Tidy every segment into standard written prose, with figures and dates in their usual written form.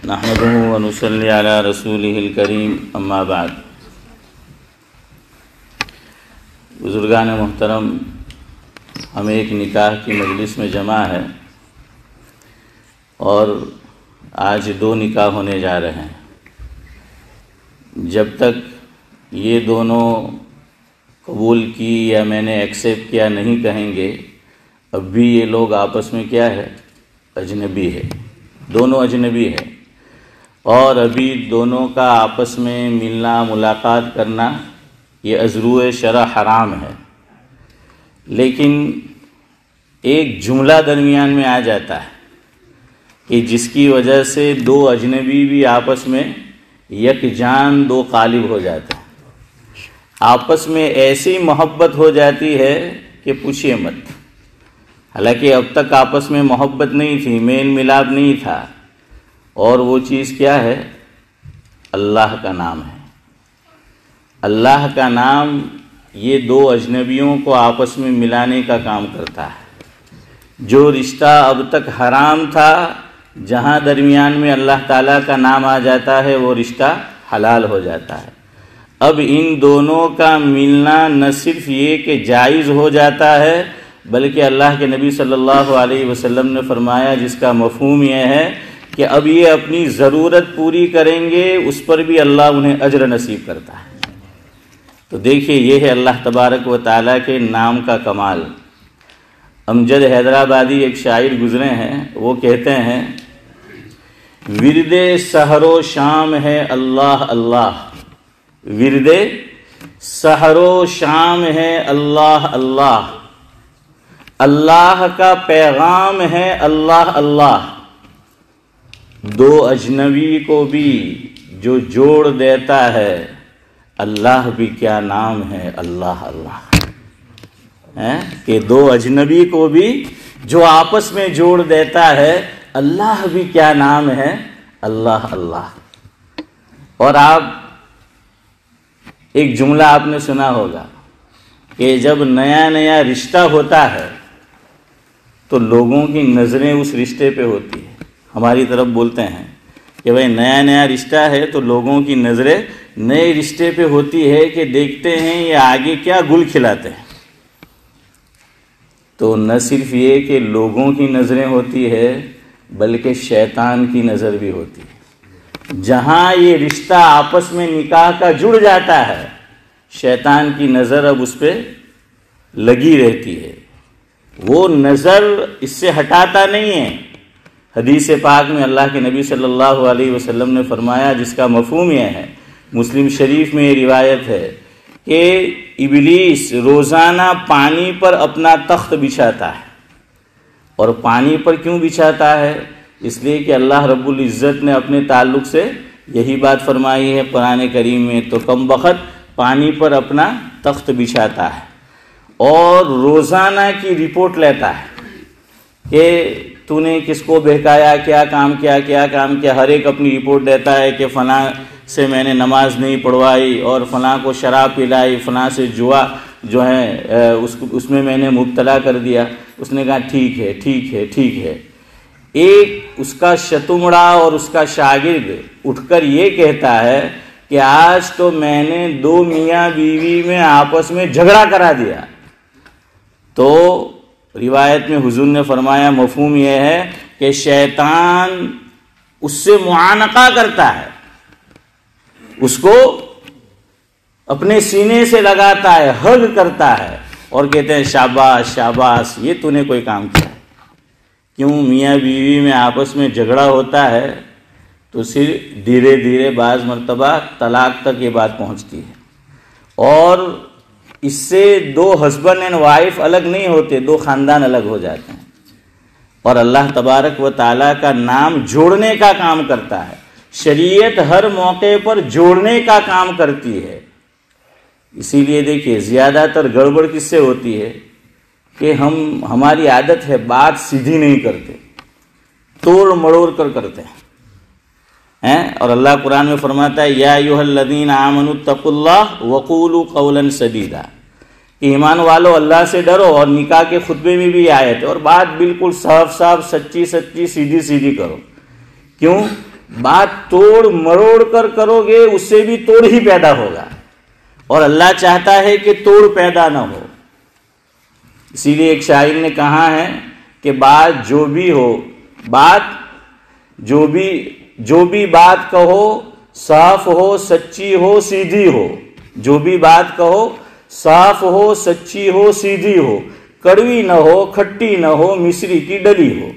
نحمده ونصلي على رسوله الكريم اما بعد۔ بزرگان محترم، ہم ایک نکاح کی مجلس میں جمع ہے اور آج 2 نکاح ہونے جا رہے ہیں۔ جب تک یہ دونوں قبول کی یا میں نے ایکسیپٹ کیا نہیں کہیں گے، اب بھی یہ لوگ آپس میں کیا ہے؟ اجنبی ہے، دونوں اجنبی ہے، اور ابھی دونوں کا آپس میں ملنا ملاقات کرنا یہ ازروع شرع حرام ہے۔ لیکن ایک جملہ درمیان میں آ جاتا ہے کہ جس کی وجہ سے 2 اجنبی بھی آپس میں یکجان 2 قالب ہو جاتے ہیں، آپس میں ایسی محبت ہو جاتی ہے کہ پوچھئے مت۔ حالانکہ اب تک آپس میں محبت نہیں تھی، میل ملاپ نہیں تھا، اور وہ چیز کیا ہے؟ اللہ کا نام ہے۔ اللہ کا نام یہ 2 اجنبیوں کو آپس میں ملانے کا کام کرتا ہے۔ جو رشتہ اب تک حرام تھا، جہاں درمیان میں اللہ تعالیٰ کا نام آ جاتا ہے وہ رشتہ حلال ہو جاتا ہے۔ اب ان دونوں کا ملنا نہ صرف یہ کہ جائز ہو جاتا ہے، بلکہ اللہ کے نبی صلی اللہ علیہ وسلم نے فرمایا، جس کا مفہوم یہ ہے کہ اب یہ اپنی ضرورت پوری کریں گے، اس پر بھی اللہ انہیں اجر نصیب کرتا ہے۔ تو دیکھیے، یہ ہے اللہ تبارک و تعالیٰ کے نام کا کمال۔ امجد حیدرآبادی ایک شاعر گزرے ہیں، وہ کہتے ہیں، ورد سحر و شام ہے اللہ اللہ، ورد سحر و شام ہے اللہ اللہ، اللہ کا پیغام ہے اللہ اللہ، 2 اجنبی کو بھی جو جوڑ دیتا ہے، اللہ بھی کیا نام ہے اللہ اللہ، کہ 2 اجنبی کو بھی جو آپس میں جوڑ دیتا ہے، اللہ بھی کیا نام ہے اللہ اللہ۔ اور آپ ایک جملہ آپ نے سنا ہوگا کہ جب نیا نیا رشتہ ہوتا ہے تو لوگوں کی نظریں اس رشتے پہ ہوتی ہیں۔ ہماری طرف بولتے ہیں کہ بھئی نیا نیا رشتہ ہے تو لوگوں کی نظریں نئے رشتے پہ ہوتی ہے کہ دیکھتے ہیں یہ آگے کیا گل کھلاتے ہیں۔ تو نہ صرف یہ کہ لوگوں کی نظریں ہوتی ہے، بلکہ شیطان کی نظر بھی ہوتی ہے۔ جہاں یہ رشتہ آپس میں نکاح کا جڑ جاتا ہے، شیطان کی نظر اب اس پہ لگی رہتی ہے، وہ نظر اس سے ہٹاتا نہیں ہے۔ حدیث پاک میں اللہ کے نبی صلی اللہ علیہ وسلم نے فرمایا، جس کا مفہوم یہ ہے، مسلم شریف میں یہ روایت ہے کہ ابلیس روزانہ پانی پر اپنا تخت بچھاتا ہے۔ اور پانی پر کیوں بچھاتا ہے؟ اس لیے کہ اللہ رب العزت نے اپنے تعلق سے یہی بات فرمائی ہے قرآن کریم میں، تو کم بخت پانی پر اپنا تخت بچھاتا ہے اور روزانہ کی رپورٹ لیتا ہے کہ تو نے کس کو بہکایا، کیا کام کیا، کیا کام کیا۔ ہر ایک اپنی رپورٹ دیتا ہے کہ فلاں سے میں نے نماز نہیں پڑھوائی، اور فلاں کو شراب پلائی، فلاں سے جوا جو ہے اس میں میں نے مبتلا کر دیا۔ اس نے کہا ٹھیک ہے ٹھیک ہے ٹھیک ہے۔ ایک اس کا شتمڑا اور اس کا شاگرد اٹھ کر یہ کہتا ہے کہ آج تو میں نے 2 میاں بیوی میں آپس میں جھگڑا کرا دیا۔ تو روایت میں حضور نے فرمایا، مفہوم یہ ہے کہ شیطان اس سے معانقہ کرتا ہے، اس کو اپنے سینے سے لگاتا ہے، ہگ کرتا ہے، اور کہتے ہیں شاباش شاباش، یہ تو نے کوئی کام کیا ہے۔ کیوں؟ میاں بیوی میں آپس میں جھگڑا ہوتا ہے تو صرف دھیرے دھیرے بعض مرتبہ طلاق تک یہ بات پہنچتی ہے، اور اس سے 2 ہسبینڈ اینڈ وائف الگ نہیں ہوتے، 2 خاندان الگ ہو جاتے ہیں۔ اور اللہ تبارک و تعالیٰ کا نام جوڑنے کا کام کرتا ہے، شریعت ہر موقع پر جوڑنے کا کام کرتی ہے۔ اسی لیے دیکھیے، زیادہ تر گڑبڑ کس سے ہوتی ہے کہ ہماری عادت ہے بات سیدھی نہیں کرتے، توڑ مڑوڑ کر کرتے ہیں۔ اور اللہ قرآن میں فرماتا ہے، یا ایھا الذین آمنوا اتقوا اللہ وقولوا قولا سدیدا، کہ ایمان والو اللہ سے ڈرو، اور نکاح کے خطبے میں بھی آیت ہے، اور بات بالکل صاف صاف سچی سچی سیدھی سیدھی کرو۔ کیوں؟ بات توڑ مروڑ کر کرو گے اس سے بھی توڑ ہی پیدا ہوگا، اور اللہ چاہتا ہے کہ توڑ پیدا نہ ہو۔ اسی لیے ایک شاعر نے کہا ہے کہ بات جو بھی ہو، جو بھی بات کہو صاف ہو، سچی ہو، سیدھی ہو، جو بھی بات کہو صاف ہو، سچی ہو، سیدھی ہو، کڑوی نہ ہو، کھٹی نہ ہو، مصری کی ڈلی ہو۔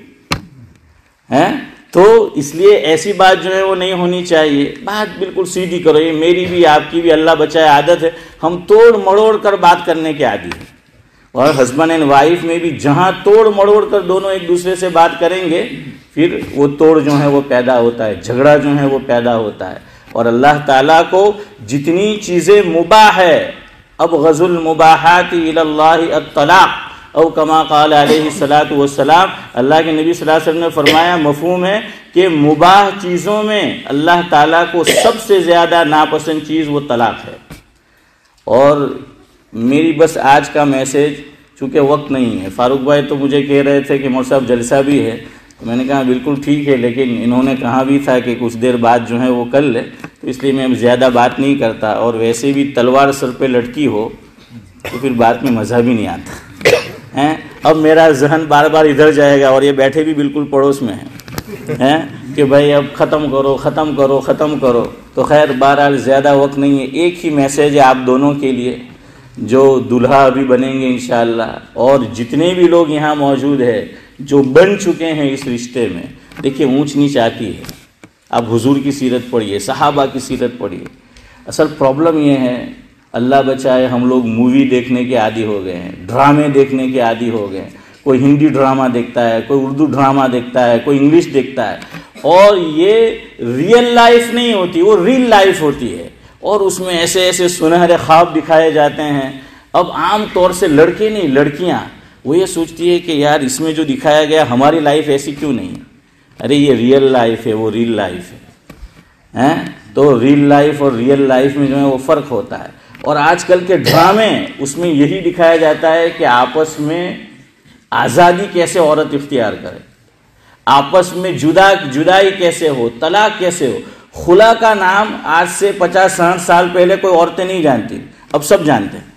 تو اس لیے ایسی بات جو ہے وہ نہیں ہونی چاہیے، بات بالکل سیدھی کرو۔ یہ میری بھی آپ کی بھی اللہ بچائے عادت ہے، ہم توڑ مڑوڑ کر بات کرنے کے عادی ہیں، اور ہسبینڈ اینڈ وائف میں بھی جہاں توڑ مڑوڑ کر دونوں ایک دوسرے سے بات کریں گے پھر وہ توڑ جو ہے وہ پیدا ہوتا ہے، جھگڑا جو ہے وہ پیدا ہوتا ہے۔ اور اللہ تعالیٰ کو جتنی چیزیں مباح ہے، ابغض المباحات الی اللہ الطلاق، او کما قال علیہ الصلاۃ والسلام، اللہ کے نبی صلی اللہ علیہ وسلم نے فرمایا، مفہوم ہے کہ مباح چیزوں میں اللہ تعالیٰ کو سب سے زیادہ ناپسند چیز وہ طلاق ہے۔ اور میری بس آج کا میسج، چونکہ وقت نہیں ہے، فاروق بھائی تو مجھے کہہ رہے تھے کہ مولوی صاحب جلسہ بھی ہے، تو میں نے کہا بالکل ٹھیک ہے، لیکن انہوں نے کہا بھی تھا کہ کچھ دیر بعد جو ہے وہ کر لے، تو اس لیے میں زیادہ بات نہیں کرتا، اور ویسے بھی تلوار سر پہ لٹکی ہو تو پھر بات میں مزہ بھی نہیں آتا۔ اب میرا ذہن بار بار ادھر جائے گا، اور یہ بیٹھے بھی بالکل پڑوس میں ہیں کہ بھائی اب ختم کرو ختم کرو ختم کرو۔ تو خیر بہرحال زیادہ وقت نہیں ہے، ایک ہی میسیج ہے آپ دونوں کے لیے جو دلہا ابھی بنیں گے انشاءاللہ، اور جتنے بھی لوگ یہاں موجود ہیں جو بن چکے ہیں اس رشتے میں۔ دیکھیے اونچ نیچ آتی ہے، آپ حضور کی سیرت پڑھیے، صحابہ کی سیرت پڑھیے۔ اصل پرابلم یہ ہے، اللہ بچائے ہم لوگ مووی دیکھنے کے عادی ہو گئے ہیں، ڈرامے دیکھنے کے عادی ہو گئے ہیں، کوئی ہندی ڈرامہ دیکھتا ہے، کوئی اردو ڈرامہ دیکھتا ہے، کوئی انگلش دیکھتا ہے، اور یہ ریئل لائف نہیں ہوتی، وہ ریل لائف ہوتی ہے، اور اس میں ایسے ایسے سنہرے خواب دکھائے جاتے ہیں۔ اب عام طور سے لڑکے نہیں، لڑکیاں وہ یہ سوچتی ہے کہ یار اس میں جو دکھایا گیا ہماری لائف ایسی کیوں نہیں؟ ارے یہ ریئل لائف ہے، وہ ریل لائف ہے۔ تو ریل لائف اور ریئل لائف میں جو ہے وہ فرق ہوتا ہے۔ اور آج کل کے ڈرامے اس میں یہی دکھایا جاتا ہے کہ آپس میں آزادی کیسے عورت اختیار کرے، آپس میں جدائی کیسے ہو، طلاق کیسے ہو۔ خلا کا نام آج سے 50-60 سال پہلے کوئی عورتیں نہیں جانتی، اب سب جانتے ہیں۔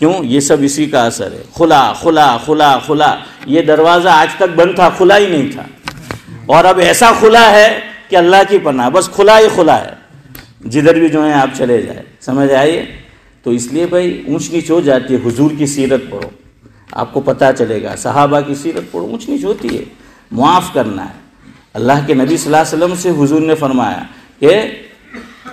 کیوں؟ یہ سب اسی کا اثر ہے۔ خلا خلا خلا خلا، یہ دروازہ آج تک بند تھا، کھلا ہی نہیں تھا، اور اب ایسا کھلا ہے کہ اللہ کی پناہ، بس کھلا ہی کھلا ہے، جدھر بھی جو ہے آپ چلے جائیں۔ سمجھ آئیے؟ تو اس لیے بھائی اونچ نیچ ہو جاتی ہے۔ حضور کی سیرت پڑھو، آپ کو پتہ چلے گا، صحابہ کی سیرت پڑھو، اونچ نیچ ہوتی ہے، معاف کرنا ہے۔ اللہ کے نبی صلی اللہ علیہ وسلم سے حضور نے فرمایا کہ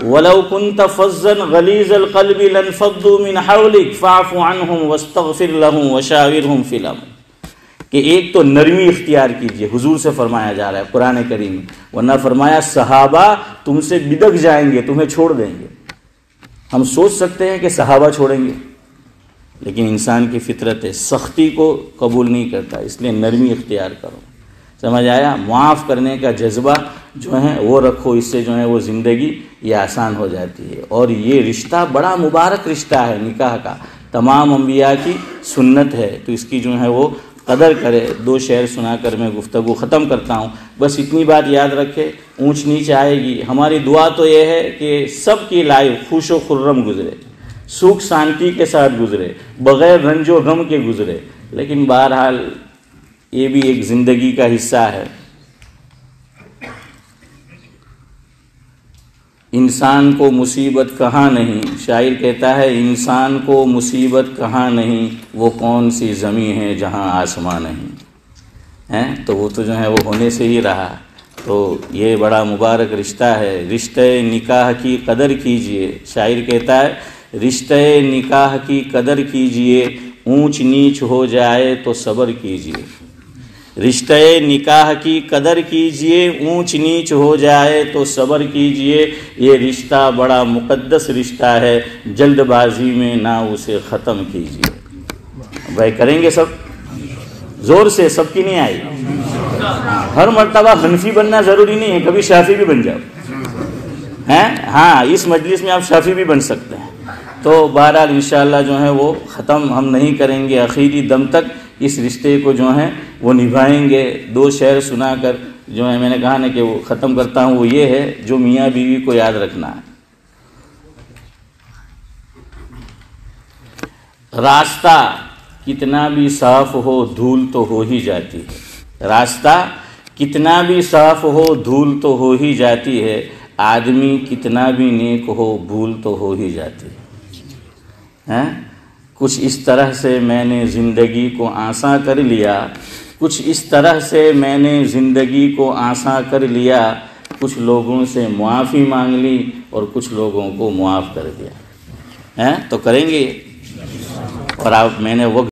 وَلَوْ كُنْتَ فَظًّا غَلِيظَ الْقَلْبِ لَانفَضُّوا مِنْ حَوْلِكَ فَاعْفُ عَنْهُمْ وَاسْتَغْفِرْ لَهُمْ وَشَاوِرْهُمْ فِي الْأَمْرِ، کہ ایک تو نرمی اختیار کیجئے، حضور سے فرمایا جا رہا ہے قرآن کریم میں، ورنہ فرمایا صحابہ تم سے بدک جائیں گے، تمہیں چھوڑ دیں گے۔ ہم سوچ سکتے ہیں کہ صحابہ چھوڑیں گے، لیکن انسان کی فطرت ہے، سختی کو قبول نہیں کرتا، اس لیے نرمی اختیار کرو۔ سمجھ آیا؟ معاف کرنے کا جذبہ جو ہے وہ رکھو، اس سے جو ہے وہ زندگی یہ آسان ہو جاتی ہے۔ اور یہ رشتہ بڑا مبارک رشتہ ہے، نکاح کا تمام انبیاء کی سنت ہے، تو اس کی جو ہے وہ قدر کرے۔ 2 شعر سنا کر میں گفتگو ختم کرتا ہوں، بس اتنی بات یاد رکھے، اونچ نیچ آئے گی، ہماری دعا تو یہ ہے کہ سب کی لائف خوش و خرم گزرے، سکھ شانتی کے ساتھ گزرے، بغیر رنج و غم کے گزرے، لیکن بہرحال یہ بھی ایک زندگی کا حصہ ہے۔ انسان کو مصیبت کہاں نہیں، شاعر کہتا ہے انسان کو مصیبت کہاں نہیں، وہ کون سی زمین ہے جہاں آسمان نہیں، تو وہ تو جو ہے وہ ہونے سے ہی رہا۔ تو یہ بڑا مبارک رشتہ ہے، رشتہ نکاح کی قدر کیجئے۔ شاعر کہتا ہے رشتہ نکاح کی قدر کیجئے، اونچ نیچ ہو جائے تو صبر کیجئے۔ رشتہ نکاح کی قدر کیجئے، اونچ نیچ ہو جائے تو صبر کیجئے، یہ رشتہ بڑا مقدس رشتہ ہے، جلد بازی میں نہ اسے ختم کیجئے۔ بھائی کریں گے سب زور سے، سب کی نہیں آئی؟ ہر مرتبہ حنفی بننا ضروری نہیں ہے، کبھی شافعی بھی بن جاؤ، ہاں اس مجلس میں آپ شافعی بھی بن سکتے ہیں۔ تو بہرحال انشاءاللہ جو ہے وہ ختم ہم نہیں کریں گے، آخری دم تک اس رشتے کو جو ہے وہ نبھائیں گے۔ 2 شعر سنا کر جو ہے میں نے کہا نا کہ وہ ختم کرتا ہوں، وہ یہ ہے جو میاں بیوی کو یاد رکھنا ہے۔ راستہ کتنا بھی صاف ہو دھول تو ہو ہی جاتی ہے، راستہ کتنا بھی صاف ہو دھول تو ہو ہی جاتی ہے، آدمی کتنا بھی نیک ہو بھول تو ہو ہی جاتی ہے۔ کچھ اس طرح سے میں نے زندگی کو آساں کر لیا، کچھ اس طرح سے میں نے زندگی کو آساں کر لیا، کچھ لوگوں سے معافی مانگ لی اور کچھ لوگوں کو معاف کر دیا۔ تو کریں گے، اور آپ میں نے وقت